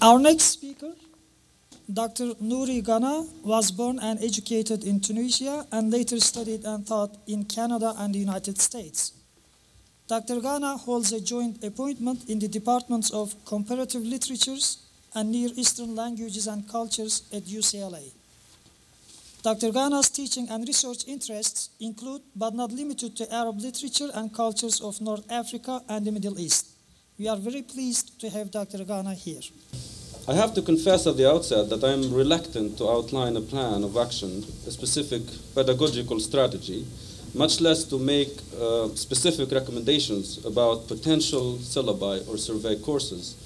Our next speaker, Dr. Nouri Gana, was born and educated in Tunisia and later studied and taught in Canada and the United States. Dr. Gana holds a joint appointment in the departments of Comparative Literatures and Near Eastern Languages and Cultures at UCLA. Dr. Gana's teaching and research interests include, but not limited to, Arab literature and cultures of North Africa and the Middle East. We are very pleased to have Dr. Gana here. I have to confess at the outset that I am reluctant to outline a plan of action, a specific pedagogical strategy, much less to make specific recommendations about potential syllabi or survey courses.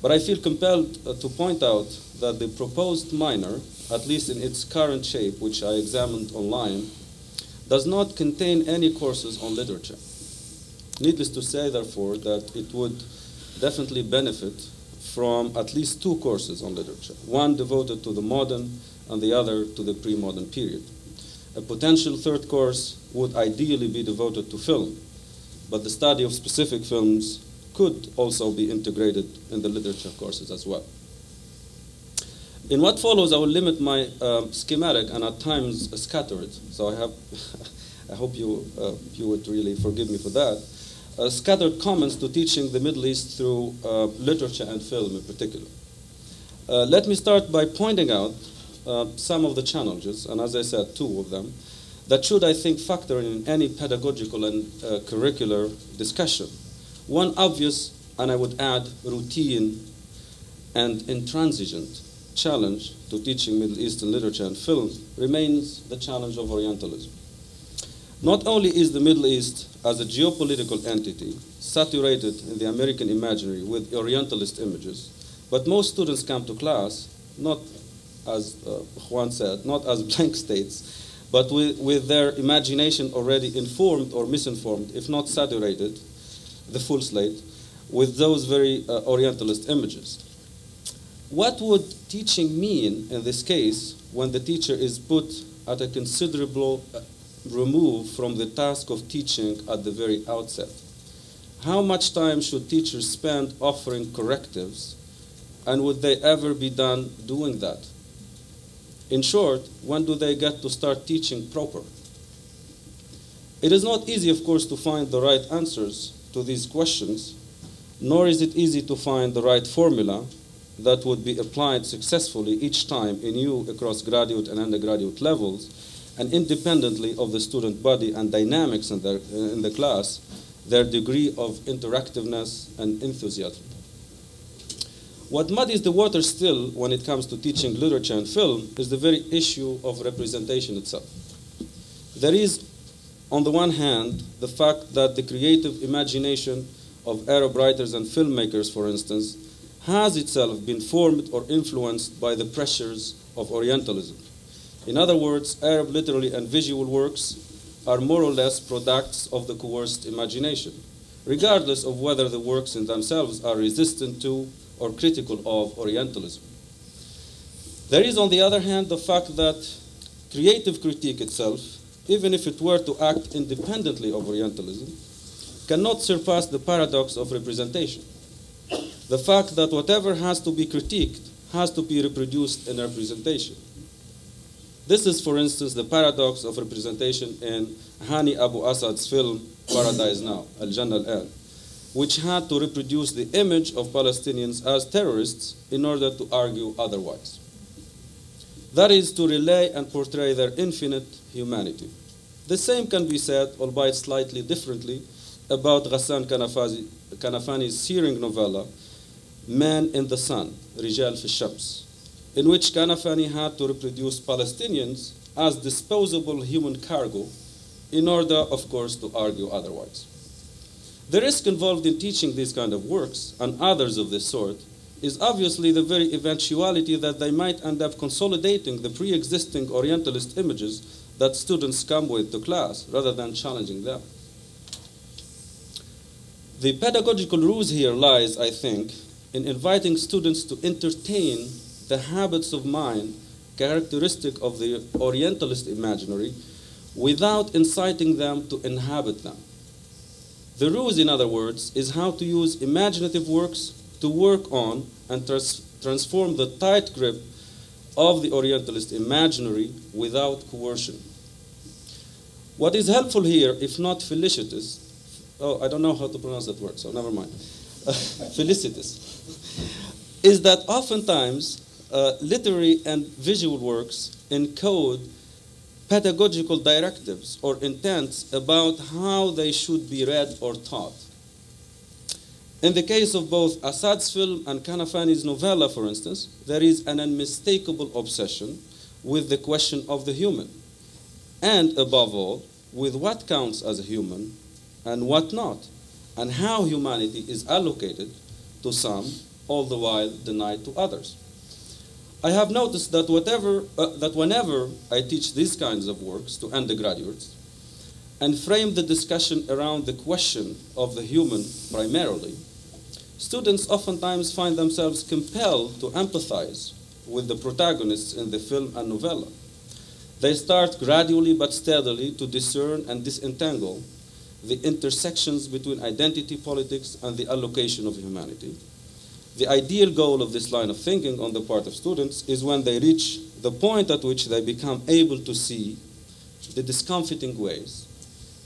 But I feel compelled to point out that the proposed minor, at least in its current shape, which I examined online, does not contain any courses on literature. Needless to say, therefore, that it would definitely benefit from at least two courses on literature, one devoted to the modern and the other to the pre-modern period. A potential third course would ideally be devoted to film, but the study of specific films could also be integrated in the literature courses as well. In what follows, I will limit my schematic and at times scatter it, so I hope you would really forgive me for that. Scattered comments to teaching the Middle East through literature and film in particular. Let me start by pointing out some of the challenges, and as I said, two of them, that should, I think, factor in any pedagogical and curricular discussion. One obvious, and I would add, routine and intransigent challenge to teaching Middle Eastern literature and film remains the challenge of Orientalism. Not only is the Middle East as a geopolitical entity saturated in the American imaginary with Orientalist images, but most students come to class, not as Juan said, not as blank states, but with their imagination already informed or misinformed, if not saturated, the full slate, with those very Orientalist images. What would teaching mean in this case when the teacher is put at a considerable remove from the task of teaching at the very outset? How much time should teachers spend offering correctives, and would they ever be done doing that? In short, when do they get to start teaching proper? It is not easy, of course, to find the right answers to these questions, nor is it easy to find the right formula that would be applied successfully each time anew across graduate and undergraduate levels, and independently of the student body and dynamics in the class, their degree of interactiveness and enthusiasm. What muddies the water still when it comes to teaching literature and film is the very issue of representation itself. There is, on the one hand, the fact that the creative imagination of Arab writers and filmmakers, for instance, has itself been formed or influenced by the pressures of Orientalism. In other words, Arab literary and visual works are more or less products of the coerced imagination, regardless of whether the works in themselves are resistant to or critical of Orientalism. There is, on the other hand, the fact that creative critique itself, even if it were to act independently of Orientalism, cannot surpass the paradox of representation. The fact that whatever has to be critiqued has to be reproduced in representation. This is, for instance, the paradox of representation in Hani Abu Asad's film Paradise Now, Al-Jannah Al-An, which had to reproduce the image of Palestinians as terrorists in order to argue otherwise. That is, to relay and portray their infinite humanity. The same can be said, albeit slightly differently, about Ghassan Kanafani's searing novella, Man in the Sun, Rijal fi Shams, in which Kanafani had to reproduce Palestinians as disposable human cargo in order, of course, to argue otherwise. The risk involved in teaching these kind of works, and others of this sort, is obviously the very eventuality that they might end up consolidating the pre-existing Orientalist images that students come with to class, rather than challenging them. The pedagogical ruse here lies, I think, in inviting students to entertain the habits of mind characteristic of the Orientalist imaginary without inciting them to inhabit them. The ruse, in other words, is how to use imaginative works to work on and transform the tight grip of the Orientalist imaginary without coercion. What is helpful here, if not felicitous, I don't know how to pronounce that word, so never mind, felicitous, is that oftentimes literary and visual works encode pedagogical directives or intents about how they should be read or taught. In the case of both Assad's film and Kanafani's novella, for instance, there is an unmistakable obsession with the question of the human, and above all, with what counts as a human and what not, and how humanity is allocated to some, all the while denied to others. I have noticed that whenever I teach these kinds of works to undergraduates and frame the discussion around the question of the human primarily, students oftentimes find themselves compelled to empathize with the protagonists in the film and novella. They start gradually but steadily to discern and disentangle the intersections between identity politics and the allocation of humanity. The ideal goal of this line of thinking on the part of students is when they reach the point at which they become able to see the discomfiting ways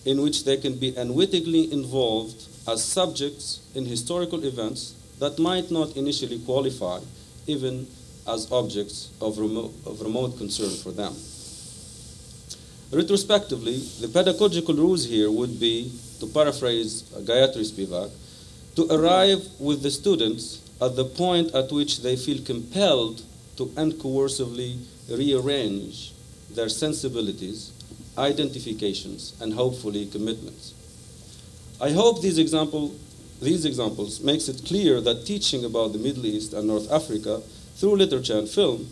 in which they can be unwittingly involved as subjects in historical events that might not initially qualify even as objects of remote concern for them. Retrospectively, the pedagogical ruse here would be, to paraphrase Gayatri Spivak, to arrive with the students at the point at which they feel compelled to uncoercively rearrange their sensibilities, identifications, and hopefully commitments. I hope these examples makes it clear that teaching about the Middle East and North Africa through literature and film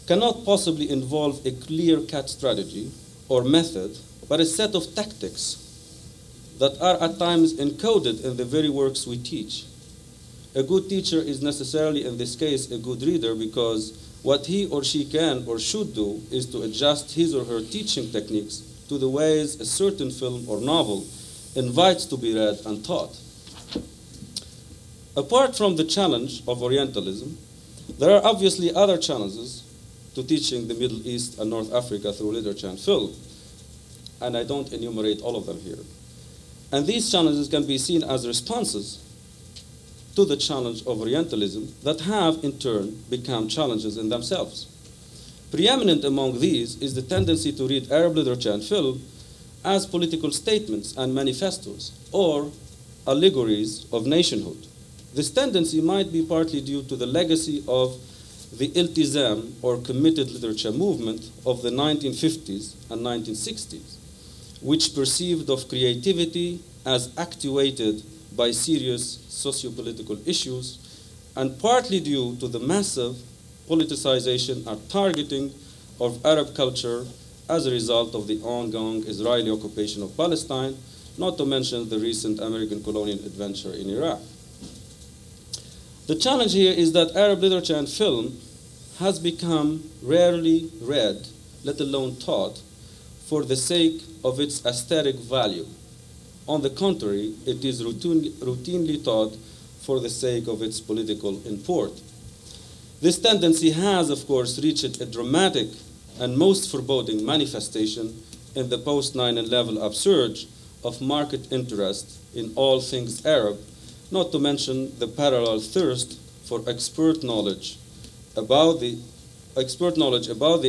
cannot possibly involve a clear-cut strategy or method, but a set of tactics that are at times encoded in the very works we teach. A good teacher is necessarily, in this case, a good reader, because what he or she can or should do is to adjust his or her teaching techniques to the ways a certain film or novel invites to be read and taught. Apart from the challenge of Orientalism, there are obviously other challenges to teaching the Middle East and North Africa through literature and film, and I don't enumerate all of them here. And these challenges can be seen as responses to the challenge of Orientalism that have, in turn, become challenges in themselves. Preeminent among these is the tendency to read Arab literature and film as political statements and manifestos, or allegories of nationhood. This tendency might be partly due to the legacy of the iltizam, or committed literature movement, of the 1950s and 1960s, which perceived of creativity as actuated by serious socio-political issues, and partly due to the massive politicization and targeting of Arab culture as a result of the ongoing Israeli occupation of Palestine, not to mention the recent American colonial adventure in Iraq. The challenge here is that Arab literature and film has become rarely read, let alone taught, for the sake of its aesthetic value. On the contrary, it is routinely taught for the sake of its political import. This tendency has, of course, reached a dramatic and most foreboding manifestation in the post-9/11 upsurge of market interest in all things Arab, not to mention the parallel thirst for expert knowledge about the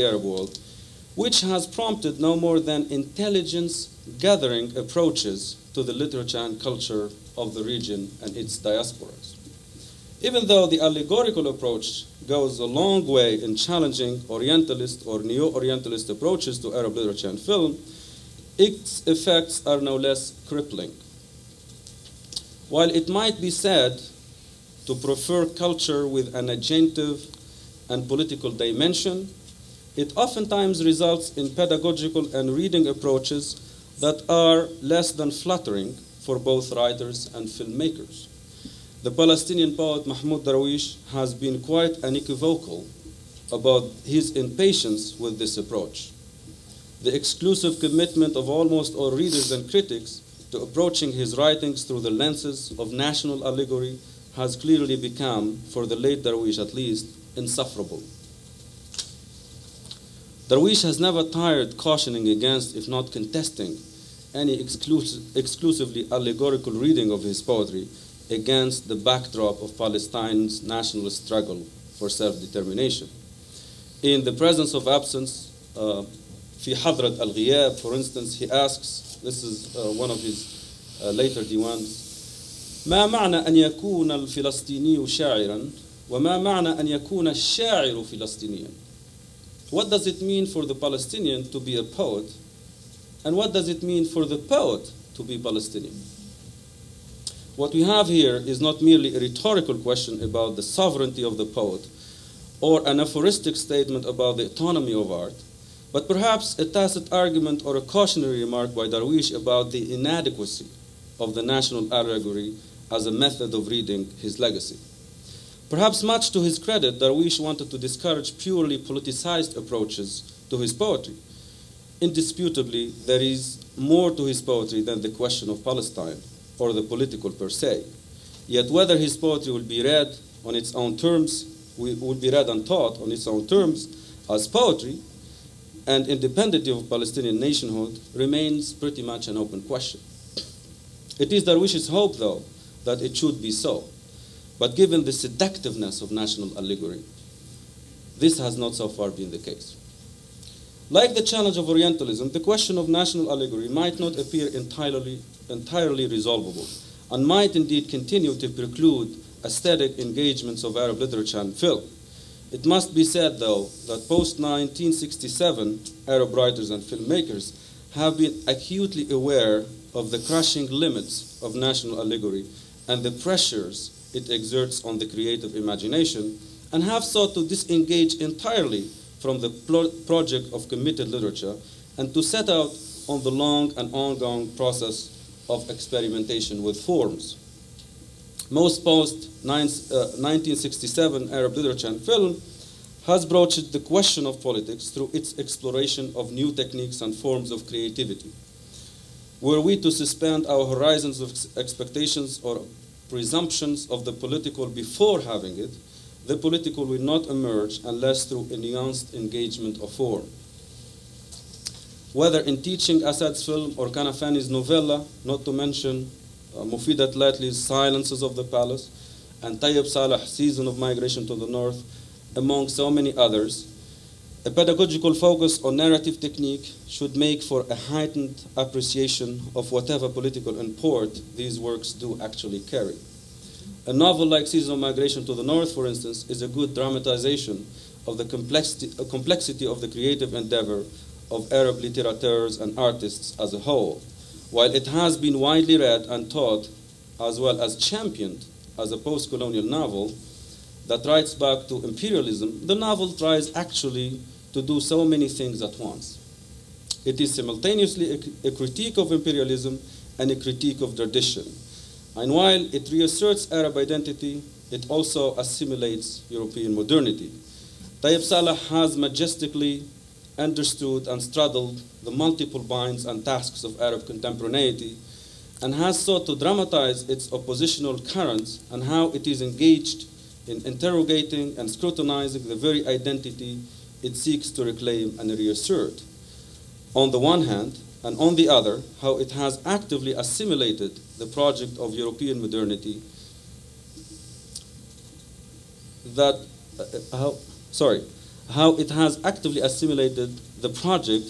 Arab world, which has prompted no more than intelligence-gathering approaches to the literature and culture of the region and its diasporas. Even though the allegorical approach goes a long way in challenging Orientalist or Neo-Orientalist approaches to Arab literature and film, its effects are no less crippling. While it might be said to prefer culture with an agentive and political dimension, it oftentimes results in pedagogical and reading approaches that are less than flattering for both writers and filmmakers. The Palestinian poet Mahmoud Darwish has been quite unequivocal about his impatience with this approach. The exclusive commitment of almost all readers and critics to approaching his writings through the lenses of national allegory has clearly become, for the late Darwish at least, insufferable. Darwish has never tired cautioning against, if not contesting, any exclusively allegorical reading of his poetry against the backdrop of Palestine's national struggle for self-determination. In The Presence of Absence, في حضرة الغياب, for instance, he asks, this is one of his later diwans, ما معنى أن يكون الفلسطيني شاعرا وما معنى أن يكون الشاعر فلسطينيا? What does it mean for the Palestinian to be a poet, and what does it mean for the poet to be Palestinian? What we have here is not merely a rhetorical question about the sovereignty of the poet or an aphoristic statement about the autonomy of art, but perhaps a tacit argument or a cautionary remark by Darwish about the inadequacy of the national allegory as a method of reading his legacy. Perhaps much to his credit, Darwish wanted to discourage purely politicized approaches to his poetry. Indisputably, there is more to his poetry than the question of Palestine or the political per se. Yet whether his poetry will be read on its own terms, will be read and taught on its own terms as poetry, and independently of Palestinian nationhood, remains pretty much an open question. It is Darwish's hope, though, that it should be so. But given the seductiveness of national allegory, this has not so far been the case. Like the challenge of Orientalism, the question of national allegory might not appear entirely resolvable, and might indeed continue to preclude aesthetic engagements of Arab literature and film. It must be said, though, that post-1967 Arab writers and filmmakers have been acutely aware of the crushing limits of national allegory and the pressures it exerts on the creative imagination, and have sought to disengage entirely from the project of committed literature and to set out on the long and ongoing process of experimentation with forms. Most post-1967 Arab literature and film has broached the question of politics through its exploration of new techniques and forms of creativity. Were we to suspend our horizons of expectations or presumptions of the political before having it, the political will not emerge unless through a nuanced engagement of form. Whether in teaching Assad's film or Kanafani's novella, not to mention Mufidat Latli's Silences of the Palace and Tayyib Salah's Season of Migration to the North, among so many others, a pedagogical focus on narrative technique should make for a heightened appreciation of whatever political import these works do actually carry. A novel like Season of Migration to the North, for instance, is a good dramatization of the complexity of the creative endeavor of Arab littérateurs and artists as a whole. While it has been widely read and taught, as well as championed as a post-colonial novel that writes back to imperialism, the novel tries actually to do so many things at once. It is simultaneously a critique of imperialism and a critique of tradition. And while it reasserts Arab identity, it also assimilates European modernity. Tayyib Salah has majestically understood and straddled the multiple binds and tasks of Arab contemporaneity, and has sought to dramatize its oppositional currents and how it is engaged in interrogating and scrutinizing the very identity it seeks to reclaim and reassert. On the one hand, and on the other, how it has actively assimilated the project of European modernity how it has actively assimilated the project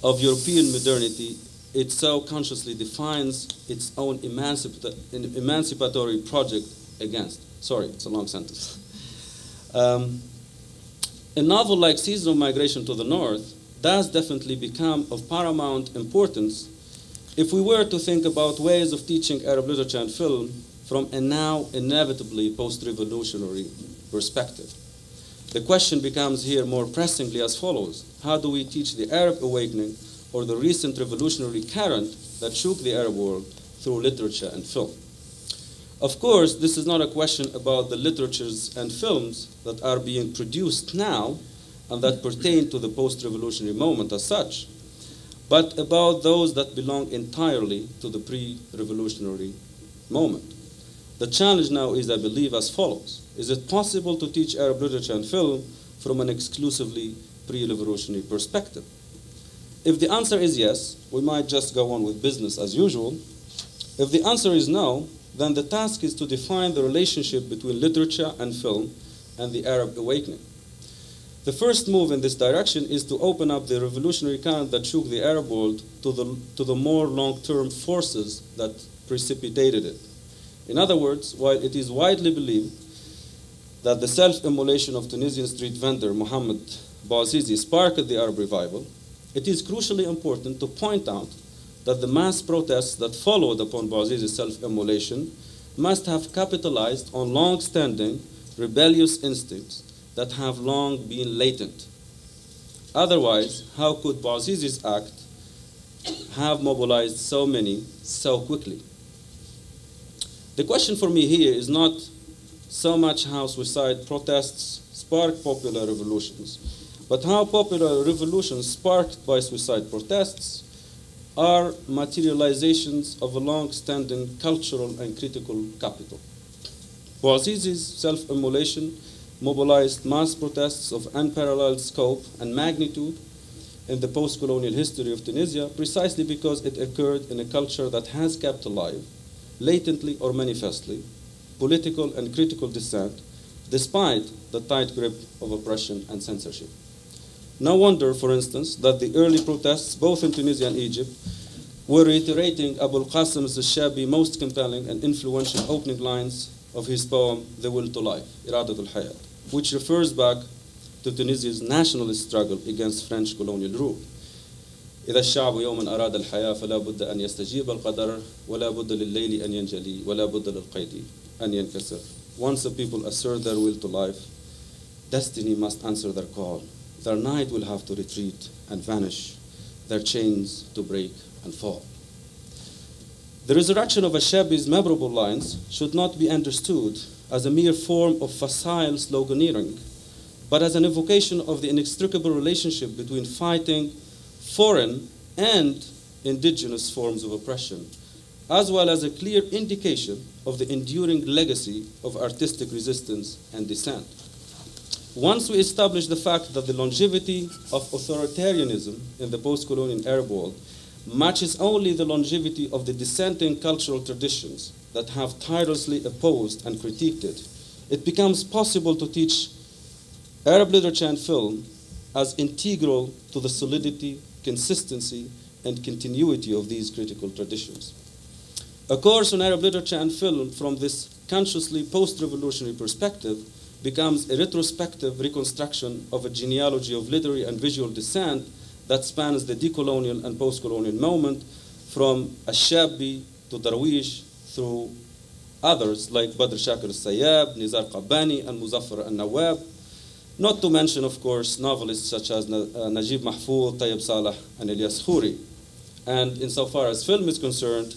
of European modernity. It so consciously defines its own emancipatory project against. Sorry, it's a long sentence. A novel like Season of Migration to the North does definitely become of paramount importance if we were to think about ways of teaching Arab literature and film from a now inevitably post-revolutionary perspective. The question becomes here more pressingly as follows: how do we teach the Arab awakening or the recent revolutionary current that shook the Arab world through literature and film? Of course, this is not a question about the literatures and films that are being produced now and that pertain to the post-revolutionary moment as such, but about those that belong entirely to the pre-revolutionary moment. The challenge now is, I believe, as follows. Is it possible to teach Arab literature and film from an exclusively pre-revolutionary perspective? If the answer is yes, we might just go on with business as usual. If the answer is no, then the task is to define the relationship between literature and film and the Arab awakening. The first move in this direction is to open up the revolutionary current that shook the Arab world to the more long-term forces that precipitated it. In other words, while it is widely believed that the self-immolation of Tunisian street vendor Mohammed Bouazizi sparked the Arab revival, it is crucially important to point out that the mass protests that followed upon Bouazizi's self-immolation must have capitalized on long-standing rebellious instincts that have long been latent. Otherwise, how could Bouazizi's act have mobilized so many so quickly? The question for me here is not so much how suicide protests spark popular revolutions, but how popular revolutions sparked by suicide protests are materializations of a long-standing cultural and critical capital. Bouazizi's self-immolation mobilized mass protests of unparalleled scope and magnitude in the post-colonial history of Tunisia precisely because it occurred in a culture that has kept alive, latently or manifestly, political and critical dissent, despite the tight grip of oppression and censorship. No wonder, for instance, that the early protests, both in Tunisia and Egypt, were reiterating Abu al-Qasim al-Shabi most compelling and influential opening lines of his poem, The Will to Life, Iradat al-Hayat, which refers back to Tunisia's nationalist struggle against French colonial rule. إذا الشعب يوما أراد الحياة فلا بد أن يستجيب القدر ولا بد لليل أن ينجلي ولا بد للقيد أن ينكسر. Once the people assert their will to life, destiny must answer their call. Their night will have to retreat and vanish, their chains to break and fall. The resurrection of Ashabi's memorable lines should not be understood as a mere form of facile sloganeering, but as an evocation of the inextricable relationship between fighting foreign and indigenous forms of oppression, as well as a clear indication of the enduring legacy of artistic resistance and dissent. Once we establish the fact that the longevity of authoritarianism in the post-colonial Arab world matches only the longevity of the dissenting cultural traditions that have tirelessly opposed and critiqued it, it becomes possible to teach Arab literature and film as integral to the solidity, consistency, and continuity of these critical traditions. A course on Arab literature and film from this consciously post-revolutionary perspective becomes a retrospective reconstruction of a genealogy of literary and visual dissent that spans the decolonial and post-colonial moment from Ashabi to Darwish through others like Badr Shakir al-Sayyab, Nizar Qabbani, and Muzaffar al-Nawab, not to mention, of course, novelists such as Najib Mahfouz, Tayyib Saleh, and Ilyas Khouri. And insofar as film is concerned,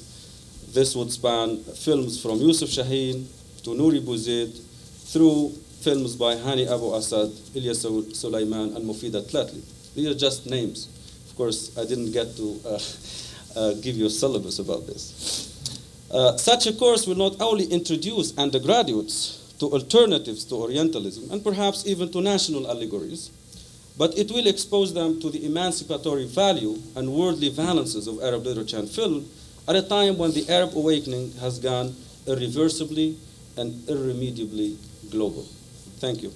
this would span films from Yusuf Shaheen to Nouri Bouzid through films by Hani Abu Asad, Ilyas Sulaiman, and Mufida Tlatli. These are just names. Of course, I didn't get to give you a syllabus about this. Such a course will not only introduce undergraduates to alternatives to Orientalism, and perhaps even to national allegories, but it will expose them to the emancipatory value and worldly valences of Arab literature and film at a time when the Arab awakening has gone irreversibly and irremediably global. Thank you.